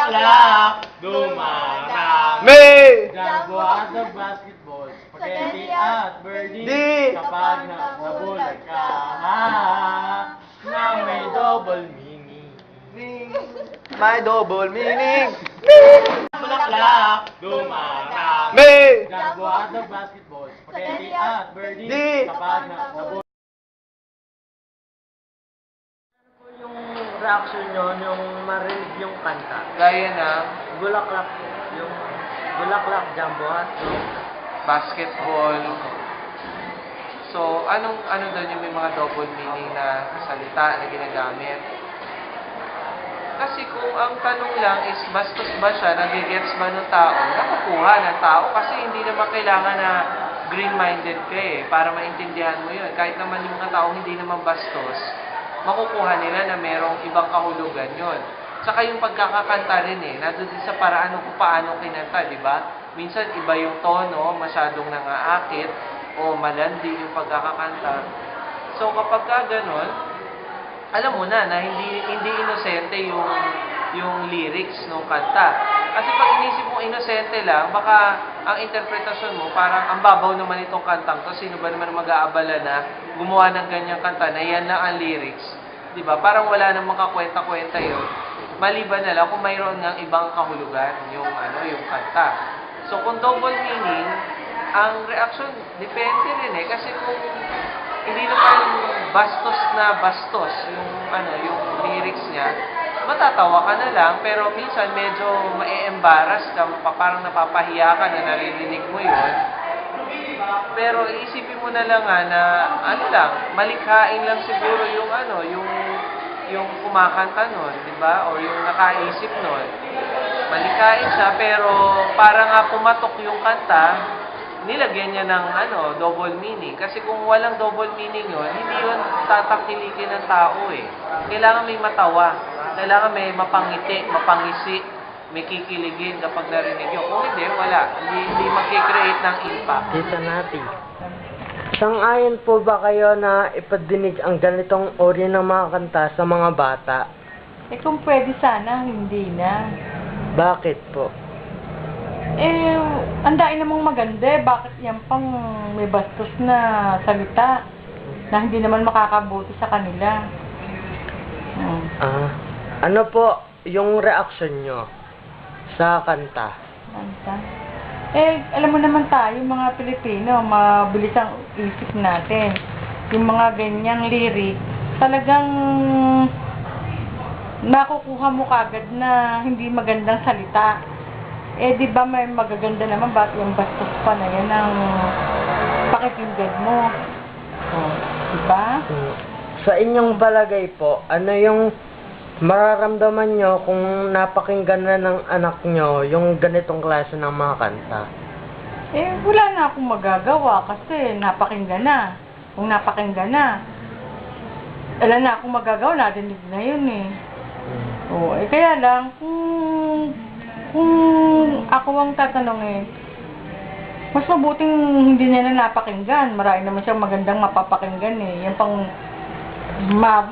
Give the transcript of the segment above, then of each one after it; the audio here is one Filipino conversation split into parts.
Bulaklak, dumarami. May Jaguar at basketball, spaghetti at birdie. Di. Kapag nabulag ka, na may double meaning. may double meaning. Bulaklak, dumarami. May Jaguar at basketball, spaghetti at birdie. Di. Kapag nabulag. Yung reaction nyo yung marinig yung kanta. Gaya na Bulaklak, yung Bulaklak Jumbo Hat, no? basketball. So, ano doon yung may mga double meaning na salita na ginagamit? Kasi kung ang tanong lang is bastos ba siya, nagigets ba ng tao, nakukuha ng tao kasi hindi naman kailangan na green-minded ka para maintindihan mo yun. Kahit naman yung mga tao hindi naman bastos, makukuha nila na merong ibang kahulugan yun. Tsaka yung pagkakakanta rin nandun din sa paraan kung paano kinanta, di ba? Minsan iba yung tono, masyadong nangaakit, o malandi yung pagkakakanta. So kapag ka ganun, alam mo na hindi inosente yung lyrics ng kanta. Kasi pag inisip mo inosente lang, baka ang interpretasyon mo parang ang babaw naman itong kantang to. Sino ba naman mag-aabala na gumawa ng ganyang kanta na yan lang ang lyrics? 'Di ba? Parang wala nang makakwenta-kwenta 'yon. Maliban na lang kung mayroon ngang ibang kahulugan yung yung kanta. So kung double meaning, ang reaction depende rin kasi kung hindi naman bastos na bastos yung lyrics niya, matatawa ka na lang, pero minsan medyo ma-embarrass ka, parang napapahiya ka na naririnig mo yun. Pero iisipin mo na lang na malikhain lang siguro yung kumakanta nun, di ba? O yung nakaisip nun. Malikhain siya, pero para nga pumatok yung kanta, nilagyan niya ng double meaning. Kasi kung walang double meaning yun, hindi yun tatakilikin ng tao Kailangan may matawa. Kailangan may mapangiti, mapangisi, may kikiligin kapag narinig yun. Kung hindi, wala. Hindi mag-create ng impact. Tita Nati, sang-ayon po ba kayo na ipadinig ang ganitong uri ng mga kanta sa mga bata? Kung pwede sana, hindi na. Bakit po? Andain namang maganda bakit yan pang may bastos na salita na hindi naman makakabuti sa kanila. Ano po yung reaction nyo sa kanta? Kanta. Alam mo naman tayo, mga Pilipino, mabilis ang isip natin. Yung mga ganyang lyric, talagang nakukuha mo kagad na hindi magandang salita. Di ba may magaganda naman, ba't yung bastos pa na yan ang pakikinggan mo? Di ba? Sa inyong palagay po, ano yung mararamdaman nyo kung napakinggan na ng anak nyo yung ganitong klase ng mga kanta? Wala na akong magagawa kasi napakinggan na. Kung napakinggan na, wala na akong magagawa, nadinig na yun kaya lang, kung ako ang tatanungin, mas mabuting hindi niya na napakinggan. Marami naman siyang magandang mapapakinggan Yung pang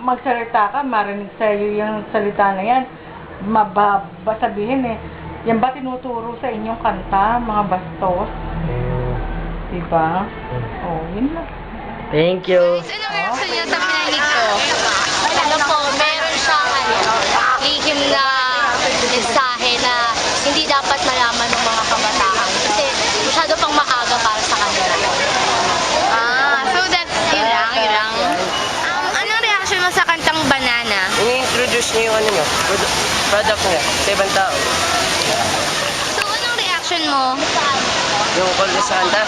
magsalita ka, marinig sa'yo yung salita na yan, sabihin yan ba tinuturo sa inyong kanta, mga bastos? Diba? Yun lang. Thank you. Ano reaction niya sa pinanginig ko? Ano po, meron siyang lihim na mensahe na hindi dapat malaman ng mga kabataan kasi masyado pang maaga para sa kanila. So that's yun lang. Anong reaction mo sa kantang Banana? I-introduce niyo yung product niya sa ibang tao. So anong reaction mo? Yung call sa kanta?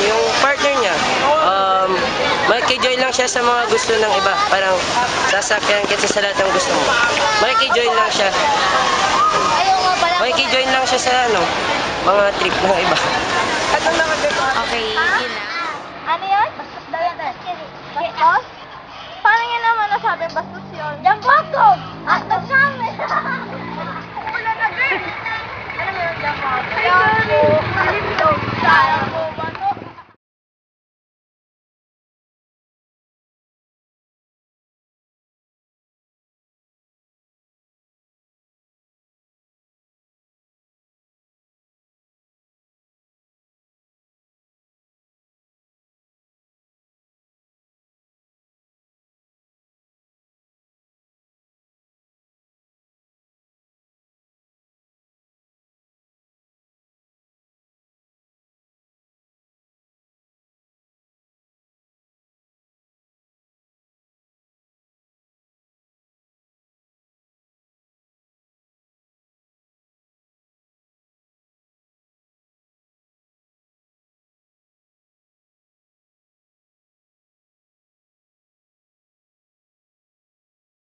Yung partner niya, makikijoin lang siya sa mga gusto ng iba. Parang sasakyan kita sa lahat ng gusto mo. Makikijoin lang siya. Makikijoin lang siya sa mga trip ng iba. Okay, yun na. Ano yun? Bastos daw yan. Bastos? Paano yan naman nasabing bastos yun?